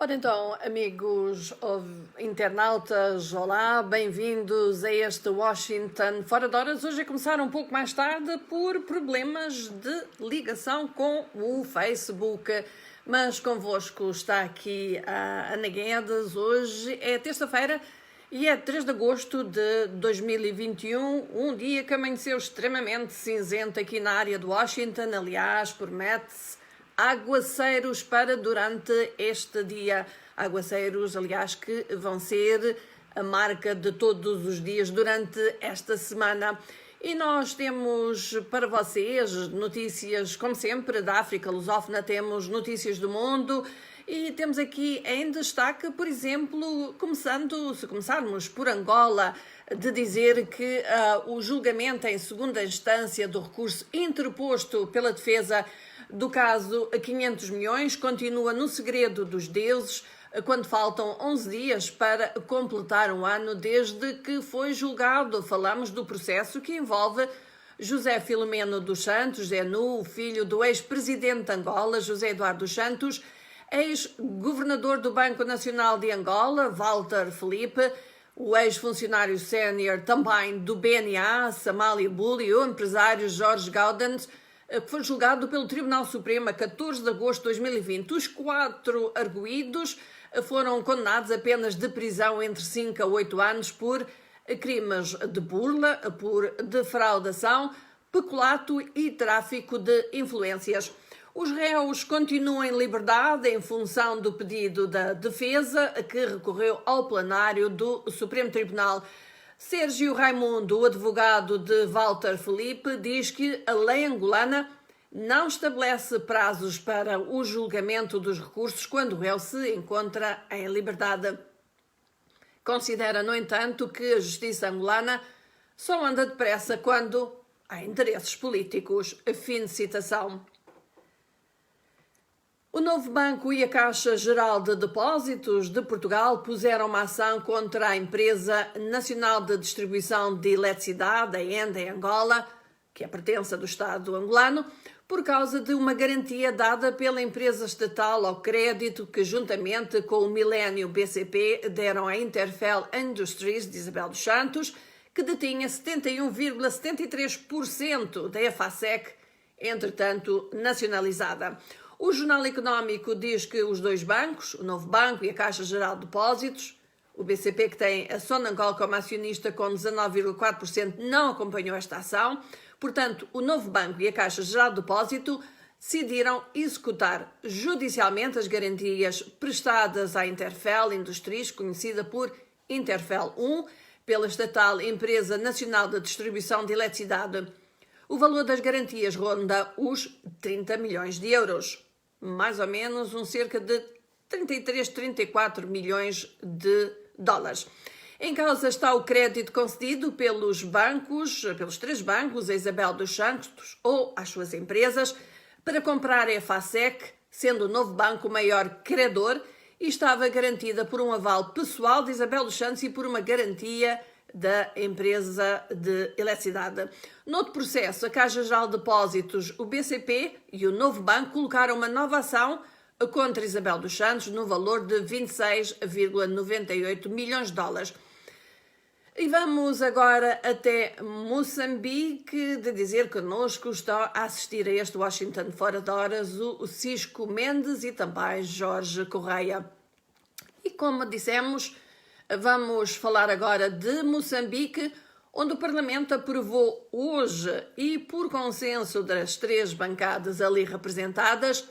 Ora então, amigos internautas, olá, bem-vindos a este Washington Fora de Horas. Hoje a começar um pouco mais tarde por problemas de ligação com o Facebook, mas convosco está aqui a Ana Guedes. Hoje é terça-feira e é 3 de agosto de 2021, um dia que amanheceu extremamente cinzento aqui na área de Washington. Aliás, promete-se aguaceiros para durante este dia. Aguaceiros, aliás, que vão ser a marca de todos os dias durante esta semana. E nós temos para vocês notícias, como sempre, da África lusófona, temos notícias do mundo e temos aqui em destaque, por exemplo, se começarmos por Angola, de dizer que o julgamento em segunda instância do recurso interposto pela defesa do caso 500 milhões continua no segredo dos deuses, quando faltam 11 dias para completar um ano desde que foi julgado. Falamos do processo que envolve José Filomeno dos Santos, o filho do ex-presidente de Angola, José Eduardo dos Santos, ex-governador do Banco Nacional de Angola, Walter Felipe, o ex-funcionário sénior também do BNA, Samália Buli, e o empresário Jorge Gaudens, que foi julgado pelo Tribunal Supremo a 14 de agosto de 2020. Os 4 arguidos foram condenados a penas de prisão entre 5 a 8 anos por crimes de burla, por defraudação, peculato e tráfico de influências. Os réus continuam em liberdade em função do pedido da defesa, que recorreu ao plenário do Supremo Tribunal. Sérgio Raimundo, o advogado de Walter Felipe, diz que a lei angolana não estabelece prazos para o julgamento dos recursos quando o réu se encontra em liberdade. Considera, no entanto, que a justiça angolana só anda depressa quando há interesses políticos. Fim de citação. O Novo Banco e a Caixa Geral de Depósitos de Portugal puseram uma ação contra a Empresa Nacional de Distribuição de Eletricidade, a ENDE, em Angola, que é pertença do Estado angolano, por causa de uma garantia dada pela empresa estatal ao crédito que, juntamente com o Millennium BCP, deram à Interfel Industries de Isabel dos Santos, que detinha 71,73% da EFASEC, entretanto nacionalizada. O Jornal Económico diz que os dois bancos, o Novo Banco e a Caixa Geral de Depósitos, o BCP, que tem a Sonangol como acionista com 19,4%, não acompanhou esta ação. Portanto, o Novo Banco e a Caixa Geral de Depósito decidiram executar judicialmente as garantias prestadas à Interfel Industries, conhecida por Interfel 1, pela estatal Empresa Nacional de Distribuição de Eletricidade. O valor das garantias ronda os 30 milhões de euros. Mais ou menos cerca de 34 milhões de dólares. Em causa está o crédito concedido pelos três bancos, a Isabel dos Santos ou às suas empresas, para comprar a EFASEC, sendo o Novo Banco o maior credor, e estava garantida por um aval pessoal de Isabel dos Santos e por uma garantia da empresa de eletricidade. Noutro processo, a Caixa Geral de Depósitos, o BCP e o Novo Banco colocaram uma nova ação contra Isabel dos Santos no valor de 26,98 milhões de dólares. E vamos agora até Moçambique, de dizer que connosco está a assistir a este Washington Fora de Horas o Cisco Mendes e também Jorge Correia. E como dissemos, vamos falar agora de Moçambique, onde o Parlamento aprovou hoje e por consenso das 3 bancadas ali representadas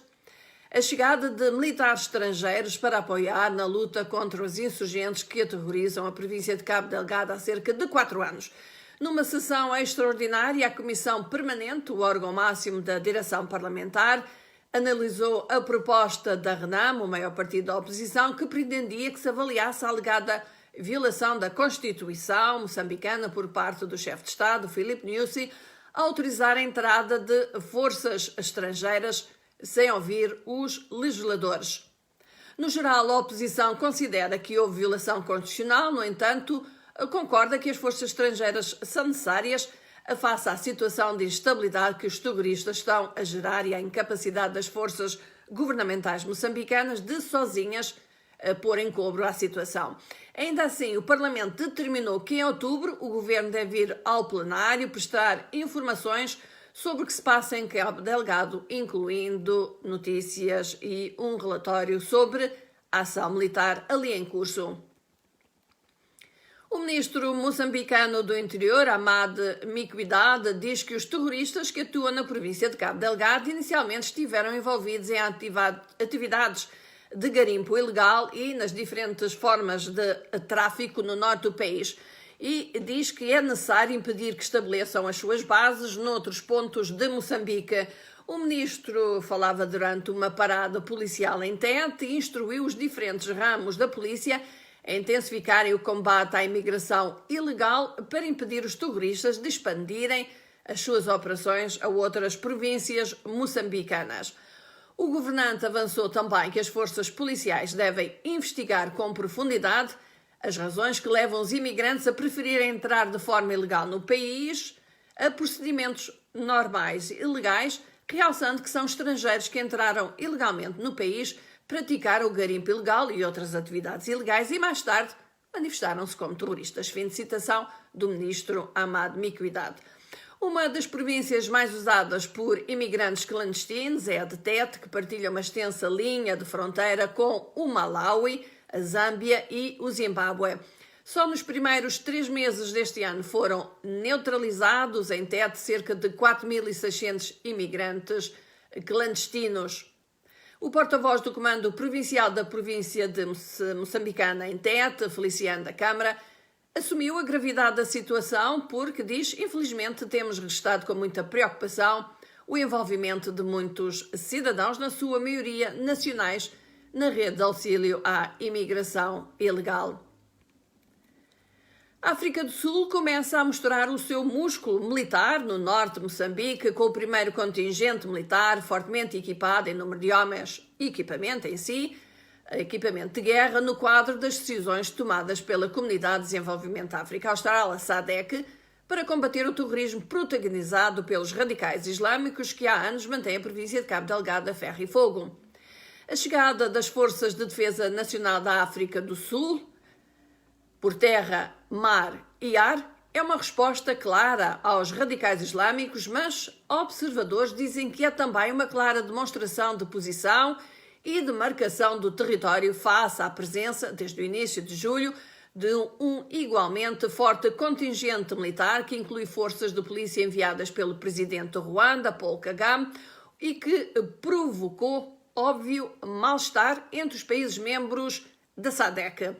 a chegada de militares estrangeiros para apoiar na luta contra os insurgentes que aterrorizam a província de Cabo Delgado há cerca de 4 anos. Numa sessão extraordinária, a Comissão Permanente, o órgão máximo da direção parlamentar, analisou a proposta da RENAM, o maior partido da oposição, que pretendia que se avaliasse a alegada violação da Constituição moçambicana por parte do chefe de Estado, Filipe Nyusi, a autorizar a entrada de forças estrangeiras sem ouvir os legisladores. No geral, a oposição considera que houve violação constitucional, no entanto, concorda que as forças estrangeiras são necessárias face à situação de instabilidade que os terroristas estão a gerar e à incapacidade das forças governamentais moçambicanas de sozinhas pôr em cobro à situação. Ainda assim, o Parlamento determinou que em outubro o Governo deve ir ao plenário prestar informações sobre o que se passa em Cabo Delgado, incluindo notícias e um relatório sobre a ação militar ali em curso. O ministro moçambicano do Interior, Ahmad Miquidad, diz que os terroristas que atuam na província de Cabo Delgado inicialmente estiveram envolvidos em atividades de garimpo ilegal e nas diferentes formas de tráfico no norte do país. E diz que é necessário impedir que estabeleçam as suas bases noutros pontos de Moçambique. O ministro falava durante uma parada policial em Tete e instruiu os diferentes ramos da polícia a intensificarem o combate à imigração ilegal para impedir os terroristas de expandirem as suas operações a outras províncias moçambicanas. O governante avançou também que as forças policiais devem investigar com profundidade as razões que levam os imigrantes a preferirem entrar de forma ilegal no país a procedimentos normais e legais, realçando que são estrangeiros que entraram ilegalmente no país, praticaram o garimpo ilegal e outras atividades ilegais e mais tarde manifestaram-se como terroristas. Fim de citação do ministro Ahmad Miquidad. Uma das províncias mais usadas por imigrantes clandestinos é a de Tete, que partilha uma extensa linha de fronteira com o Malawi, a Zâmbia e o Zimbábue. Só nos primeiros 3 meses deste ano foram neutralizados em Tete cerca de 4.600 imigrantes clandestinos. O porta-voz do Comando Provincial da província de Moçambicana em Tete, Feliciano da Câmara, assumiu a gravidade da situação porque, diz, infelizmente temos registrado com muita preocupação o envolvimento de muitos cidadãos, na sua maioria nacionais, na rede de auxílio à imigração ilegal. A África do Sul começa a mostrar o seu músculo militar no norte de Moçambique, com o primeiro contingente militar fortemente equipado em número de homens e equipamento em si, equipamento de guerra, no quadro das decisões tomadas pela Comunidade de Desenvolvimento da África Austral, a SADC, para combater o terrorismo protagonizado pelos radicais islâmicos que há anos mantém a província de Cabo Delgado a ferro e fogo. A chegada das Forças de Defesa Nacional da África do Sul, por terra, mar e ar, é uma resposta clara aos radicais islâmicos, mas observadores dizem que é também uma clara demonstração de posição e de marcação do território face à presença, desde o início de julho, de um igualmente forte contingente militar que inclui forças de polícia enviadas pelo presidente de Ruanda, Paul Kagame, e que provocou óbvio mal-estar entre os países membros da SADC.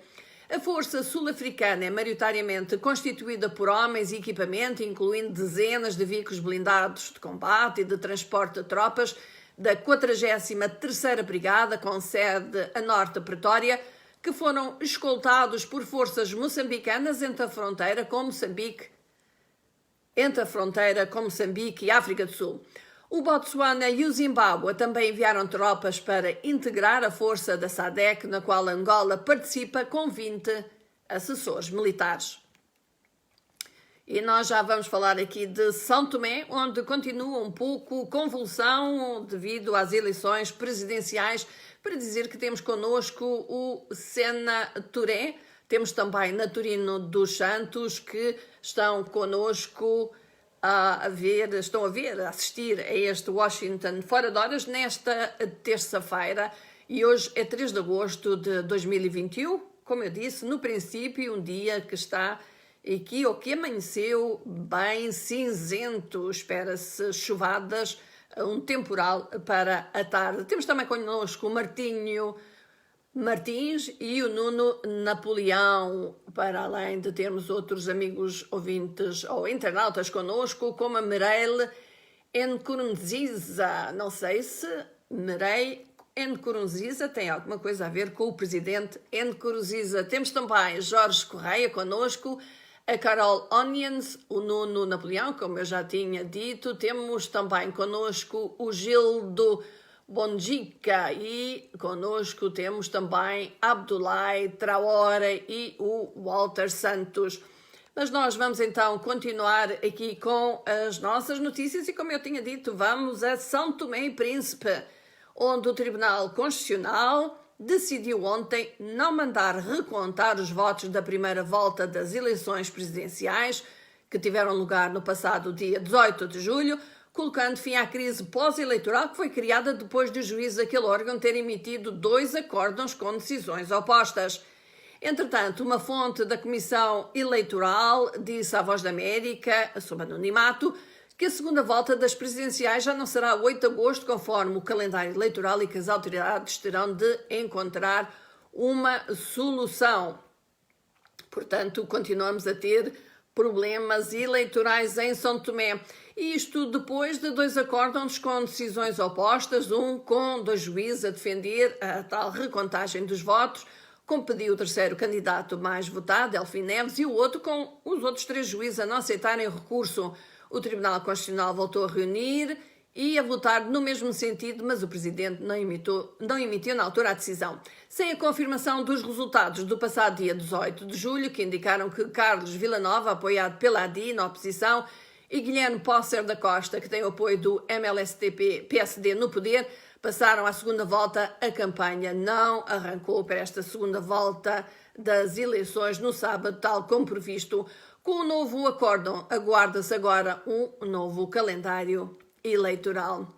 A força sul-africana é maioritariamente constituída por homens e equipamento, incluindo dezenas de veículos blindados de combate e de transporte de tropas da 43ª Brigada, com sede a norte de Pretória, que foram escoltados por forças moçambicanas entre a fronteira com Moçambique e África do Sul. O Botsuana e o Zimbábue também enviaram tropas para integrar a força da SADC, na qual Angola participa com 20 assessores militares. E nós já vamos falar aqui de São Tomé, onde continua um pouco convulsão devido às eleições presidenciais, para dizer que temos connosco o Sena Touré, temos também Naturino dos Santos, que estão connosco a assistir a este Washington Fora de Horas nesta terça-feira, e hoje é 3 de agosto de 2021, como eu disse, no princípio um dia que está aqui, ou que amanheceu bem cinzento, espera-se chuvadas, um temporal para a tarde. Temos também connosco o Martinho Martins e o Nuno Napoleão, para além de termos outros amigos ouvintes ou internautas connosco, como a Mireille Nkurunziza. Não sei se Mireille Nkurunziza tem alguma coisa a ver com o presidente Nkurunziza. Temos também Jorge Correia connosco, a Carol Onions, o Nuno Napoleão, como eu já tinha dito. Temos também connosco o Gildo Bondica e connosco temos também Abdoulaye Traoré e o Walter Santos. Mas nós vamos então continuar aqui com as nossas notícias e, como eu tinha dito, vamos a São Tomé e Príncipe, onde o Tribunal Constitucional decidiu ontem não mandar recontar os votos da primeira volta das eleições presidenciais, que tiveram lugar no passado dia 18 de julho, colocando fim à crise pós-eleitoral que foi criada depois de o juiz daquele órgão ter emitido 2 acórdãos com decisões opostas. Entretanto, uma fonte da Comissão Eleitoral disse à Voz da América, sob anonimato, que a segunda volta das presidenciais já não será 8 de agosto, conforme o calendário eleitoral, e que as autoridades terão de encontrar uma solução. Portanto, continuamos a ter problemas eleitorais em São Tomé. E isto depois de 2 acórdãos com decisões opostas, um com 2 juízes a defender a tal recontagem dos votos, como pediu o terceiro candidato mais votado, Delfim Neves, e o outro com os outros 3 juízes a não aceitarem o recurso. O Tribunal Constitucional voltou a reunir e a votar no mesmo sentido, mas o Presidente não emitiu na altura a decisão. Sem a confirmação dos resultados do passado dia 18 de julho, que indicaram que Carlos Villanova, apoiado pela ADI na oposição, e Guilherme Pócer da Costa, que tem o apoio do MLSTP-PSD no poder, passaram à segunda volta. A campanha não arrancou para esta segunda volta das eleições no sábado, tal como previsto. Com o novo acórdão, aguarda-se agora um novo calendário eleitoral.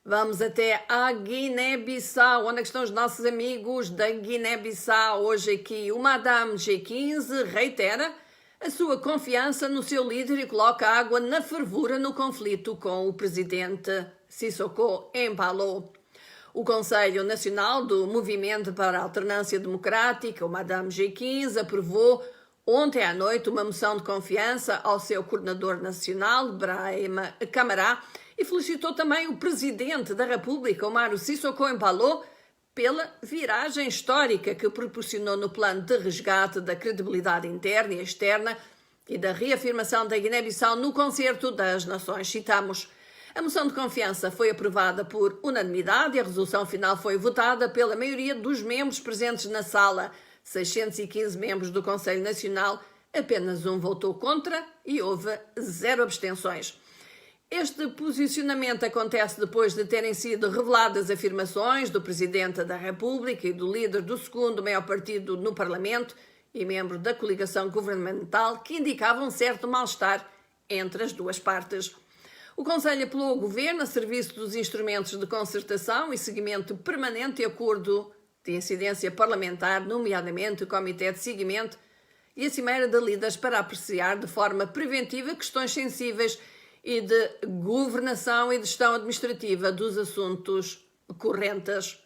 Vamos até a Guiné-Bissau. Onde é que estão os nossos amigos da Guiné-Bissau? Hoje aqui o Madame G15 reitera a sua confiança no seu líder e coloca água na fervura no conflito com o presidente Sissoko Embalo. O Conselho Nacional do Movimento para a Alternância Democrática, o Madame G15, aprovou ontem à noite uma moção de confiança ao seu coordenador nacional, Brahima Camará, e felicitou também o presidente da República, Umaru Sissoko Embalo, pela viragem histórica que proporcionou no plano de resgate da credibilidade interna e externa e da reafirmação da Guiné-Bissau no Concerto das Nações. Citamos: a moção de confiança foi aprovada por unanimidade e a resolução final foi votada pela maioria dos membros presentes na sala. 615 membros do Conselho Nacional, apenas um votou contra e houve 0 abstenções. Este posicionamento acontece depois de terem sido reveladas afirmações do Presidente da República e do líder do segundo maior partido no Parlamento e membro da coligação governamental que indicavam certo mal-estar entre as duas partes. O Conselho apelou ao Governo a serviço dos instrumentos de concertação e seguimento permanente e acordo de incidência parlamentar, nomeadamente o Comitê de Seguimento e a Cimeira de Líderes, para apreciar de forma preventiva questões sensíveis e de governação e de gestão administrativa dos assuntos correntes.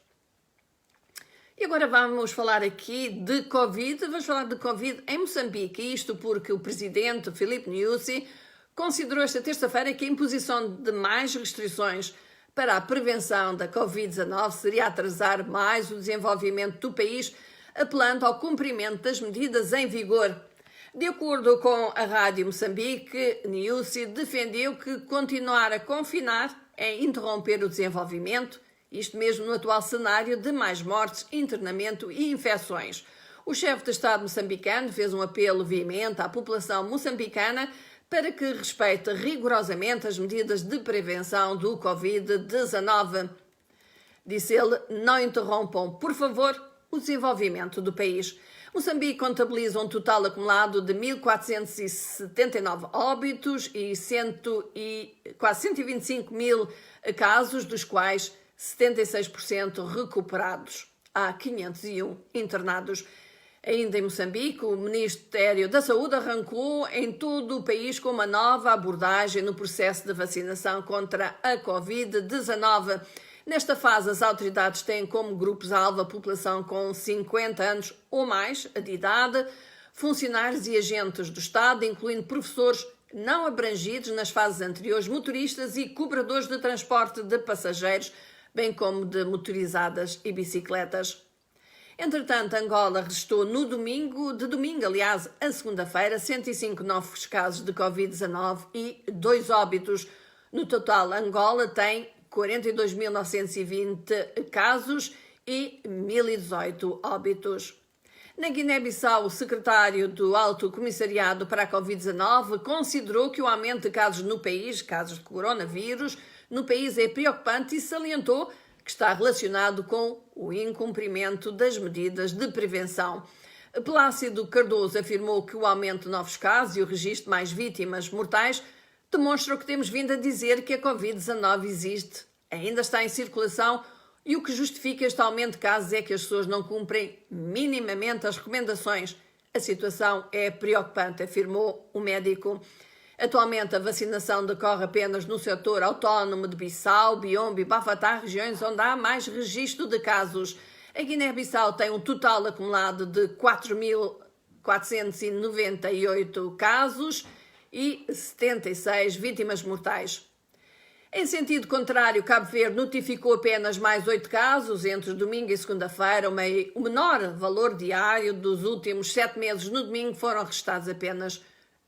E agora vamos falar aqui de Covid. Vamos falar de Covid em Moçambique, isto porque o presidente Filipe Nyusi considerou esta terça-feira que a imposição de mais restrições para a prevenção da Covid-19 seria atrasar mais o desenvolvimento do país, apelando ao cumprimento das medidas em vigor. De acordo com a Rádio Moçambique, Nyusi defendeu que continuar a confinar é interromper o desenvolvimento, isto mesmo no atual cenário de mais mortes, internamento e infecções. O chefe de Estado moçambicano fez um apelo veemente à população moçambicana para que respeite rigorosamente as medidas de prevenção do Covid-19. Disse ele: não interrompam, por favor, o desenvolvimento do país. Moçambique contabiliza um total acumulado de 1.479 óbitos e quase 125 mil casos, dos quais 76% recuperados. Há 501 internados. Ainda em Moçambique, o Ministério da Saúde arrancou em todo o país com uma nova abordagem no processo de vacinação contra a Covid-19. Nesta fase, as autoridades têm como grupos-alvo a população com 50 anos ou mais de idade, funcionários e agentes do Estado, incluindo professores não abrangidos nas fases anteriores, motoristas e cobradores de transporte de passageiros, bem como de motorizadas e bicicletas. Entretanto, Angola registrou de domingo, a segunda-feira, 105 novos casos de Covid-19 e 2 óbitos. No total, Angola tem 42.920 casos e 1.018 óbitos. Na Guiné-Bissau, o secretário do Alto Comissariado para a Covid-19 considerou que o aumento de casos no país, casos de coronavírus, no país é preocupante e salientou que que está relacionado com o incumprimento das medidas de prevenção. Plácido Cardoso afirmou que o aumento de novos casos e o registro de mais vítimas mortais demonstram que temos vindo a dizer que a Covid-19 existe, ainda está em circulação e o que justifica este aumento de casos é que as pessoas não cumprem minimamente as recomendações. A situação é preocupante, afirmou o médico. Atualmente a vacinação decorre apenas no setor autónomo de Bissau, Biombo e Bafatá, regiões onde há mais registro de casos. A Guiné-Bissau tem um total acumulado de 4.498 casos e 76 vítimas mortais. Em sentido contrário, Cabo Verde notificou apenas mais 8 casos entre domingo e segunda-feira. O menor valor diário dos últimos 7 meses. No domingo foram registrados apenas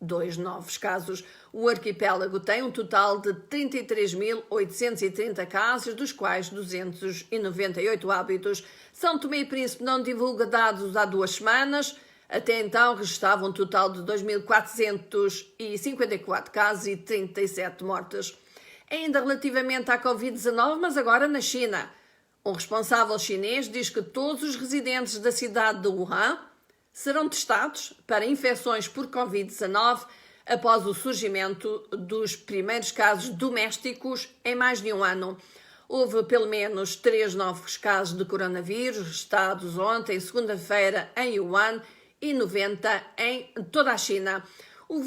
2 novos casos. O arquipélago tem um total de 33.830 casos, dos quais 298 óbitos. São Tomé e Príncipe não divulga dados há 2 semanas. Até então registrava um total de 2.454 casos e 37 mortes. Ainda relativamente à Covid-19, mas agora na China. Um responsável chinês diz que todos os residentes da cidade de Wuhan serão testados para infecções por Covid-19 após o surgimento dos primeiros casos domésticos em mais de um ano. Houve pelo menos 3 novos casos de coronavírus registrados ontem, segunda-feira, em Wuhan e 90 em toda a China. O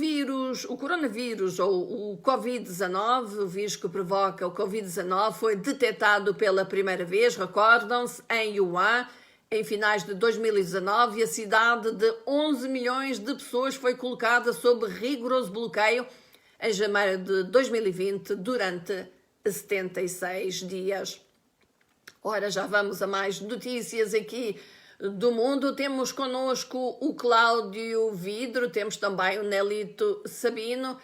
coronavírus ou o Covid-19, o vírus que provoca o Covid-19, foi detectado pela primeira vez, recordam-se, em Wuhan, em finais de 2019, e a cidade de 11 milhões de pessoas foi colocada sob rigoroso bloqueio em janeiro de 2020, durante 76 dias. Ora, já vamos a mais notícias aqui do mundo. Temos connosco o Cláudio Vidro, temos também o Nelito Sabino,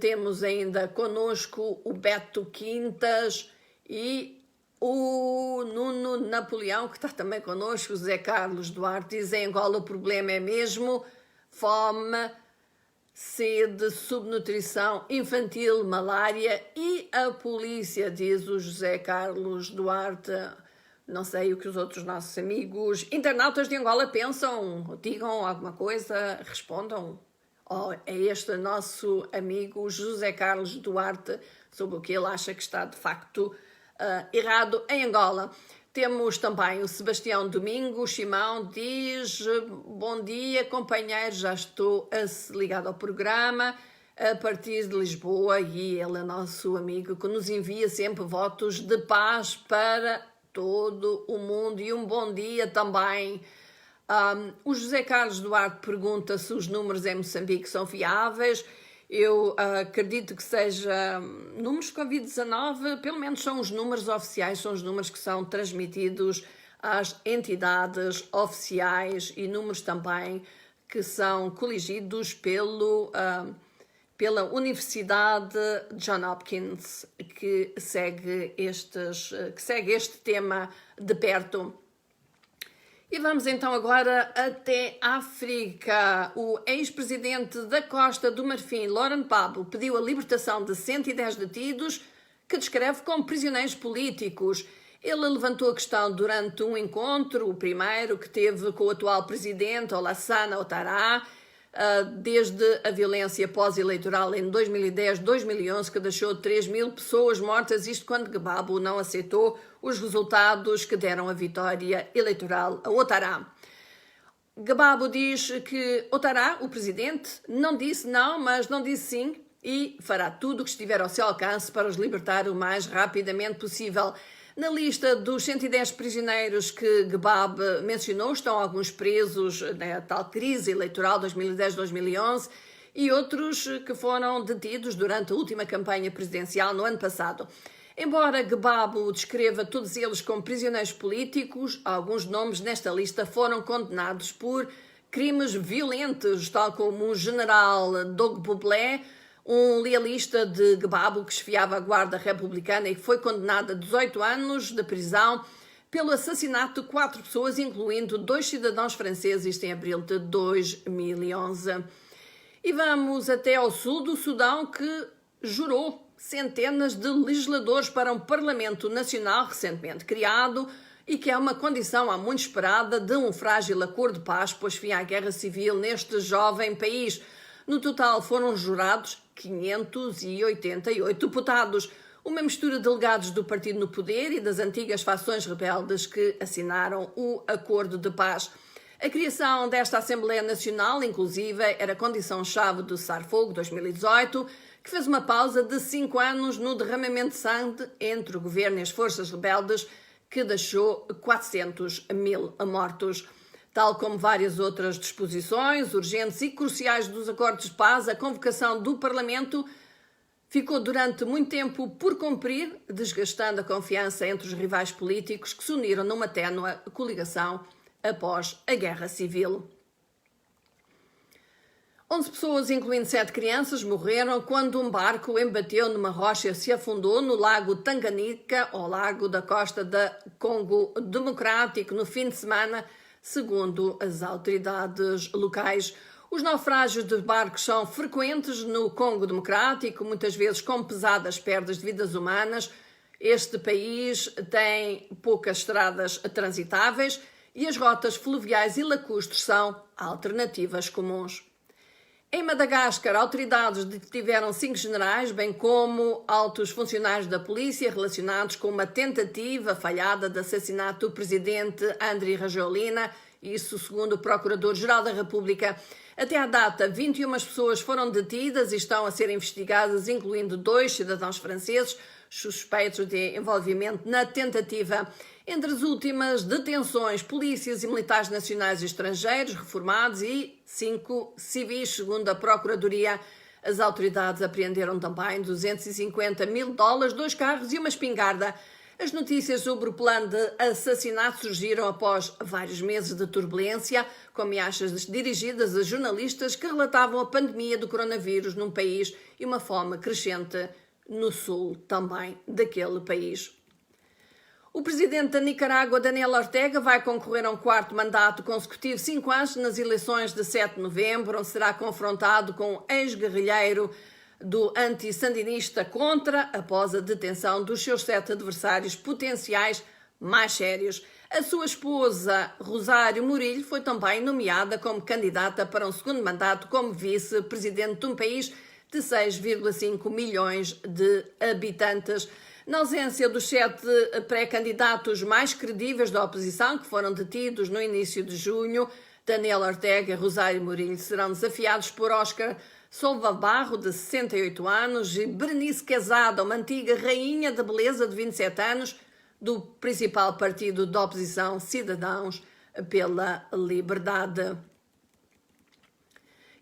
temos ainda connosco o Beto Quintas e o Nuno Napoleão, que está também connosco, o Zé Carlos Duarte. Diz: em Angola o problema é mesmo fome, sede, subnutrição infantil, malária e a polícia, diz o José Carlos Duarte. Não sei o que os outros nossos amigos internautas de Angola pensam, digam alguma coisa, respondam a este nosso amigo José Carlos Duarte sobre o que ele acha que está de facto errado em Angola. Temos também o Sebastião Domingos Simão, diz: bom dia companheiros, já estou ligado ao programa a partir de Lisboa, e ele é nosso amigo que nos envia sempre votos de paz para todo o mundo e um bom dia também. O José Carlos Duarte pergunta se os números em Moçambique são fiáveis. Eu acredito que seja números de Covid-19, pelo menos são os números oficiais, são os números que são transmitidos às entidades oficiais e números também que são coligidos pela Universidade John Hopkins, que segue este tema de perto. E vamos então agora até África. O ex-presidente da Costa do Marfim, Laurent Gbagbo, pediu a libertação de 110 detidos que descreve como prisioneiros políticos. Ele levantou a questão durante um encontro, o primeiro que teve com o atual presidente, Alassane Ouattara, desde a violência pós-eleitoral em 2010-2011, que deixou 3.000 pessoas mortas, isto quando Gbagbo não aceitou os resultados que deram a vitória eleitoral a Ouattara. Gbagbo diz que Ouattara, o presidente, não disse não, mas não disse sim, e fará tudo o que estiver ao seu alcance para os libertar o mais rapidamente possível. Na lista dos 110 prisioneiros que Gbagbo mencionou estão alguns presos na tal crise eleitoral 2010-2011 e outros que foram detidos durante a última campanha presidencial no ano passado. Embora Gbagbo descreva todos eles como prisioneiros políticos, alguns nomes nesta lista foram condenados por crimes violentos, tal como o general Dogbo Blé, um lealista de Gbagbo que esfiava a guarda republicana e que foi condenado a 18 anos de prisão pelo assassinato de 4 pessoas, incluindo 2 cidadãos franceses, em abril de 2011. E vamos até ao sul do Sudão, que jurou centenas de legisladores para um Parlamento Nacional recentemente criado e que é uma condição há muito esperada de um frágil acordo de paz, pois fim à guerra civil neste jovem país. No total foram jurados 588 deputados, uma mistura de delegados do partido no poder e das antigas fações rebeldes que assinaram o acordo de paz. A criação desta Assembleia Nacional, inclusive, era condição-chave do cessar-fogo 2018, que fez uma pausa de 5 anos no derramamento de sangue entre o governo e as forças rebeldes, que deixou 400 mil mortos. Tal como várias outras disposições urgentes e cruciais dos acordos de paz, a convocação do Parlamento ficou durante muito tempo por cumprir, desgastando a confiança entre os rivais políticos que se uniram numa ténue coligação após a Guerra Civil. 11 pessoas, incluindo 7 crianças, morreram quando um barco embateu numa rocha e se afundou no lago Tanganica, ao lago da costa da Congo Democrático, no fim de semana, segundo as autoridades locais. Os naufrágios de barcos são frequentes no Congo Democrático, muitas vezes com pesadas perdas de vidas humanas. Este país tem poucas estradas transitáveis e as rotas fluviais e lacustres são alternativas comuns. Em Madagascar, autoridades detiveram 5 generais, bem como altos funcionários da polícia relacionados com uma tentativa falhada de assassinato do presidente Andry Rajoelina, isso segundo o Procurador-Geral da República. Até à data, 21 pessoas foram detidas e estão a ser investigadas, incluindo 2 cidadãos franceses suspeitos de envolvimento na tentativa. Entre as últimas detenções, polícias e militares nacionais e estrangeiros reformados e 5 civis, segundo a Procuradoria. As autoridades apreenderam também $250 mil, 2 carros e uma espingarda. As notícias sobre o plano de assassinato surgiram após vários meses de turbulência, com ameaças dirigidas a jornalistas que relatavam a pandemia do coronavírus num país e uma fome crescente no sul também daquele país. O presidente da Nicarágua, Daniel Ortega, vai concorrer a um 4º mandato consecutivo, 5 anos, nas eleições de 7 de novembro, onde será confrontado com o ex-guerrilheiro do anti-sandinista Contra, após a detenção dos seus 7 adversários potenciais mais sérios. A sua esposa, Rosário Murillo, foi também nomeada como candidata para um 2º mandato como vice-presidente de um país de 6,5 milhões de habitantes. Na ausência dos 7 pré-candidatos mais credíveis da oposição, que foram detidos no início de junho, Daniel Ortega e Rosário Murillo serão desafiados por Óscar Solvabarro, de 68 anos, e Berenice Quezada, uma antiga rainha de beleza de 27 anos, do principal partido da oposição, Cidadãos pela Liberdade.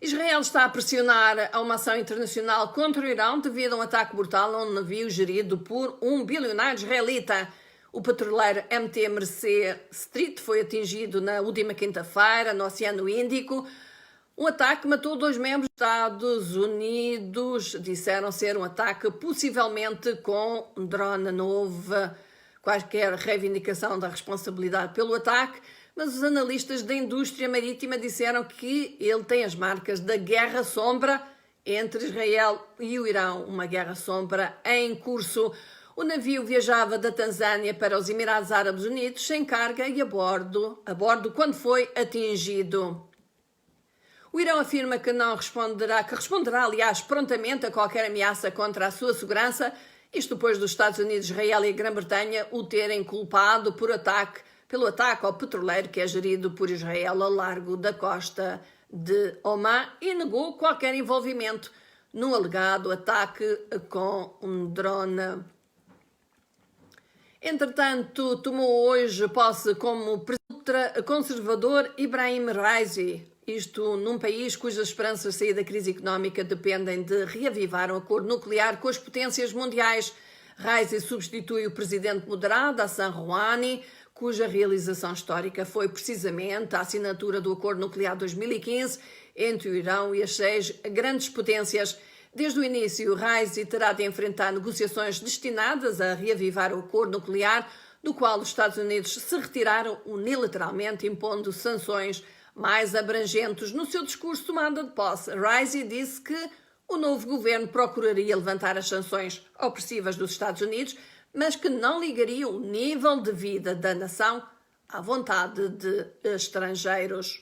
Israel está a pressionar a uma ação internacional contra o Irão devido a um ataque brutal a um navio gerido por um bilionário israelita. O petroleiro MT Mercê Street foi atingido na última quinta-feira no Oceano Índico. Um ataque matou 2 membros dos Estados Unidos. Disseram ser um ataque possivelmente com um drone. Não houve qualquer reivindicação da responsabilidade pelo ataque, mas os analistas da indústria marítima disseram que ele tem as marcas da guerra sombra entre Israel e o Irão, uma guerra sombra em curso. O navio viajava da Tanzânia para os Emirados Árabes Unidos sem carga e a bordo quando foi atingido. O Irão afirma que responderá, aliás, prontamente a qualquer ameaça contra a sua segurança, isto depois dos Estados Unidos, Israel e a Grã-Bretanha o terem culpado pelo ataque ao petroleiro que é gerido por Israel ao largo da costa de Omã e negou qualquer envolvimento no alegado ataque com um drone. Entretanto, tomou hoje posse como conservador Ibrahim Raisi, isto num país cujas esperanças de sair da crise económica dependem de reavivar um acordo nuclear com as potências mundiais. Raisi substitui o presidente moderado, Hassan Rouhani, cuja realização histórica foi precisamente a assinatura do Acordo Nuclear de 2015 entre o Irão e as 6 grandes potências. Desde o início, Raisi terá de enfrentar negociações destinadas a reavivar o acordo nuclear, do qual os Estados Unidos se retiraram unilateralmente, impondo sanções mais abrangentes. No seu discurso de tomada de posse, Raisi disse que o novo governo procuraria levantar as sanções opressivas dos Estados Unidos, mas que não ligariam o nível de vida da nação à vontade de estrangeiros.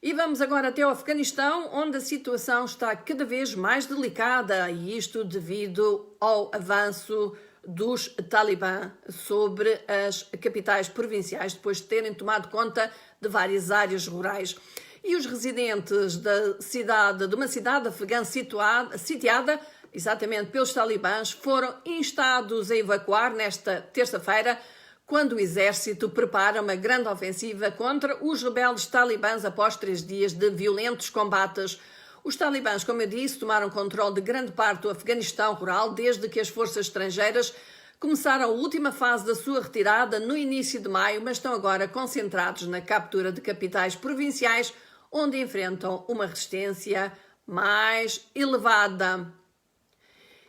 E vamos agora até ao Afeganistão, onde a situação está cada vez mais delicada, e isto devido ao avanço dos Talibã sobre as capitais provinciais, depois de terem tomado conta de várias áreas rurais. E os residentes de uma cidade afegã sitiada exatamente pelos talibãs foram instados a evacuar nesta terça-feira, quando o exército prepara uma grande ofensiva contra os rebeldes talibãs após 3 dias de violentos combates. Os talibãs, como eu disse, tomaram controle de grande parte do Afeganistão rural desde que as forças estrangeiras começaram a última fase da sua retirada no início de maio, mas estão agora concentrados na captura de capitais provinciais, onde enfrentam uma resistência mais elevada.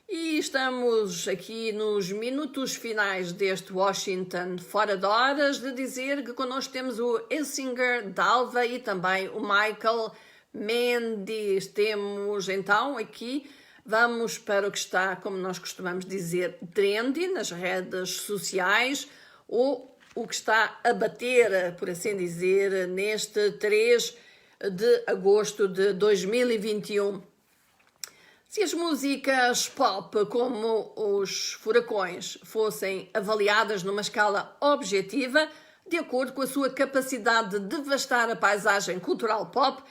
E estamos aqui nos minutos finais deste Washington Fora de Horas de dizer que connosco temos o Essinger Dalva e também o Michael Mendes. Temos então aqui, vamos para o que está, como nós costumamos dizer, trendy nas redes sociais, ou o que está a bater, por assim dizer, neste 3 de agosto de 2021. Se as músicas pop, como os Furacões, fossem avaliadas numa escala objetiva, de acordo com a sua capacidade de devastar a paisagem cultural pop,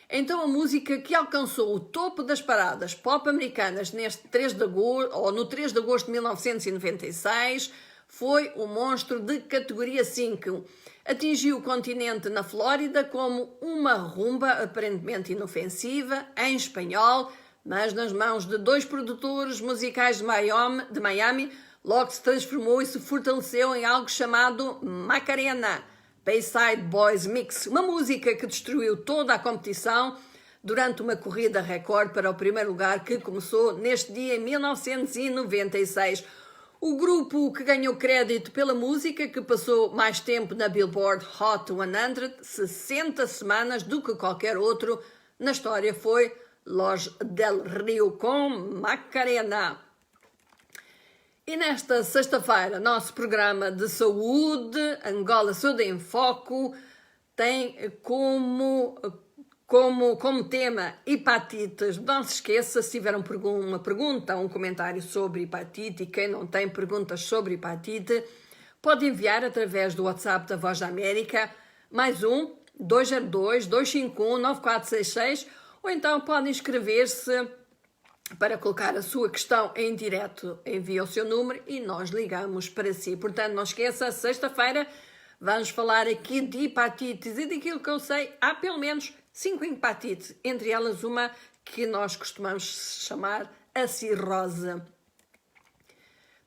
então a música que alcançou o topo das paradas pop americanas neste 3 de agosto, ou no 3 de agosto de 1996, foi o monstro de categoria 5. Atingiu o continente na Flórida como uma rumba aparentemente inofensiva, em espanhol, mas nas mãos de 2 produtores musicais de Miami, logo se transformou e se fortaleceu em algo chamado Macarena, Bayside Boys Mix, uma música que destruiu toda a competição durante uma corrida recorde para o primeiro lugar que começou neste dia em 1996. O grupo que ganhou crédito pela música, que passou mais tempo na Billboard Hot 100, 60 semanas do que qualquer outro na história, foi Los del Rio com Macarena. E nesta sexta-feira, nosso programa de saúde, Angola Saúde em Foco, tem como tema hepatites. Não se esqueça, se tiver uma pergunta, um comentário sobre hepatite, e quem não tem perguntas sobre hepatite, pode enviar através do WhatsApp da Voz da América, +1 202 251 9466, ou então pode inscrever-se para colocar a sua questão em direto. Envia o seu número e nós ligamos para si. Portanto, não esqueça, sexta-feira vamos falar aqui de hepatites, e daquilo que eu sei, há pelo menos 5 hepatites, entre elas uma que nós costumamos chamar a cirrose.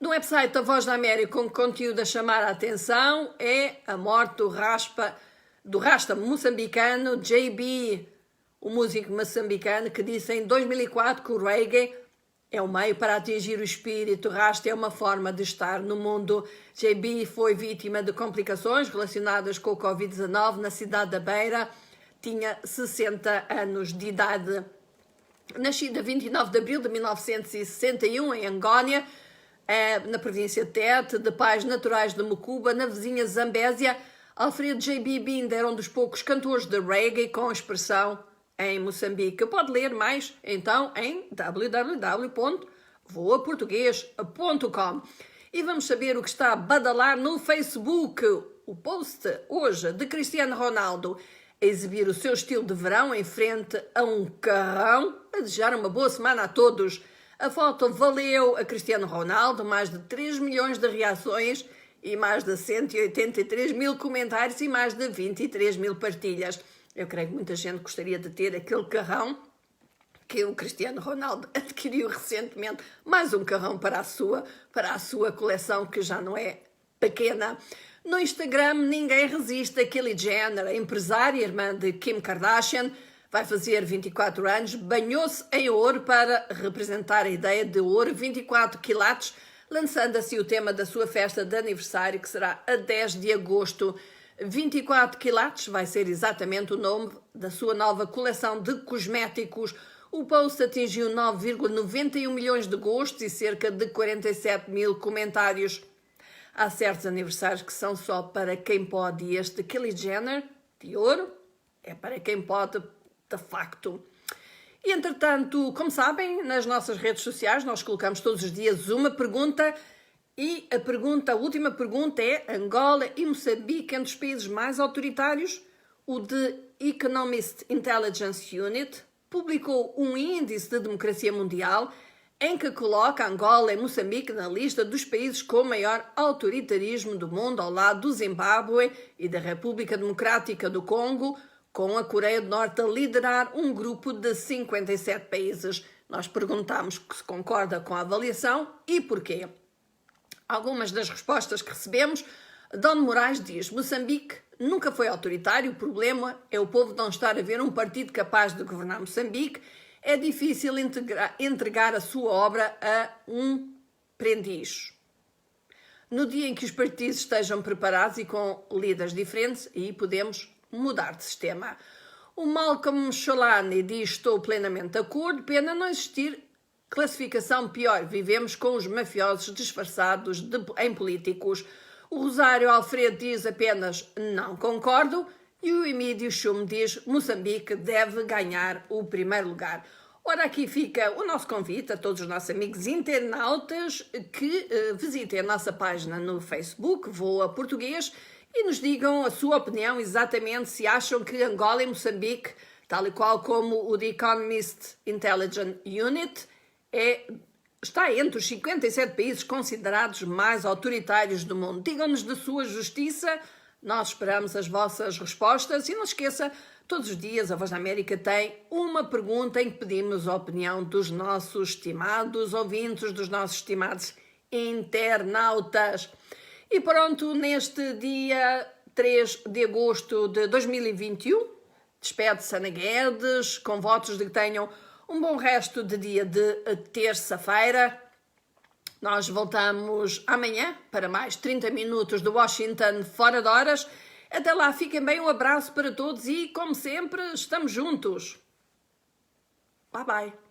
No website da Voz da América, um conteúdo a chamar a atenção é a morte do rasta moçambicano JB, o músico moçambicano que disse em 2004 que o reggae é um meio para atingir o espírito. Rasta é uma forma de estar no mundo. JB foi vítima de complicações relacionadas com o Covid-19 na cidade da Beira. Tinha 60 anos de idade. Nascido a 29 de abril de 1961 em Angônia, na província de Tete, de pais naturais de Mucuba, na vizinha Zambésia, Alfredo JB Binder era um dos poucos cantores de reggae com expressão em Moçambique. Pode ler mais, então, em www.voaportugues.com. E vamos saber o que está a badalar no Facebook. O post hoje de Cristiano Ronaldo a exibir o seu estilo de verão em frente a um carrão, a desejar uma boa semana a todos. A foto valeu a Cristiano Ronaldo mais de 3 milhões de reações e mais de 183 mil comentários e mais de 23 mil partilhas. Eu creio que muita gente gostaria de ter aquele carrão que o Cristiano Ronaldo adquiriu recentemente. Mais um carrão para a sua coleção, que já não é pequena. No Instagram, ninguém resiste a Kylie Jenner, a empresária, irmã de Kim Kardashian, vai fazer 24 anos, banhou-se em ouro para representar a ideia de ouro 24 quilates, lançando assim o tema da sua festa de aniversário, que será a 10 de agosto. 24 quilates vai ser exatamente o nome da sua nova coleção de cosméticos. O post atingiu 9,91 milhões de gostos e cerca de 47 mil comentários. Há certos aniversários que são só para quem pode, e este Kylie Jenner, de ouro, é para quem pode, de facto. E, entretanto, como sabem, nas nossas redes sociais nós colocamos todos os dias uma pergunta e a última pergunta é: Angola e Moçambique entre os países mais autoritários? O The Economist Intelligence Unit publicou um índice de democracia mundial em que coloca Angola e Moçambique na lista dos países com maior autoritarismo do mundo, ao lado do Zimbábue e da República Democrática do Congo, com a Coreia do Norte a liderar um grupo de 57 países. Nós perguntamos se concorda com a avaliação e porquê. Algumas das respostas que recebemos: Dom Moraes diz: Moçambique nunca foi autoritário, o problema é o povo não estar a ver um partido capaz de governar Moçambique. É difícil entregar a sua obra a um aprendiz. No dia em que os partidos estejam preparados e com líderes diferentes, aí podemos mudar de sistema. O Malcolm Sholani diz: estou plenamente de acordo, pena não existir classificação pior, vivemos com os mafiosos disfarçados em políticos. O Rosário Alfredo diz apenas: não concordo. E o Emílio Chum diz: Moçambique deve ganhar o primeiro lugar. Ora, aqui fica o nosso convite a todos os nossos amigos internautas que visitem a nossa página no Facebook, Voa Português, e nos digam a sua opinião exatamente se acham que Angola e Moçambique, tal e qual como o The Economist Intelligence Unit, está entre os 57 países considerados mais autoritários do mundo. Digam-nos da sua justiça. Nós esperamos as vossas respostas e não esqueça, todos os dias a Voz da América tem uma pergunta em que pedimos a opinião dos nossos estimados ouvintes, dos nossos estimados internautas. E pronto, neste dia 3 de agosto de 2021, despede-se Ana Guedes, com votos de que tenham um bom resto de dia de terça-feira. Nós voltamos amanhã para mais 30 minutos do Washington Fora de Horas. Até lá, fiquem bem, um abraço para todos e, como sempre, estamos juntos. Bye, bye.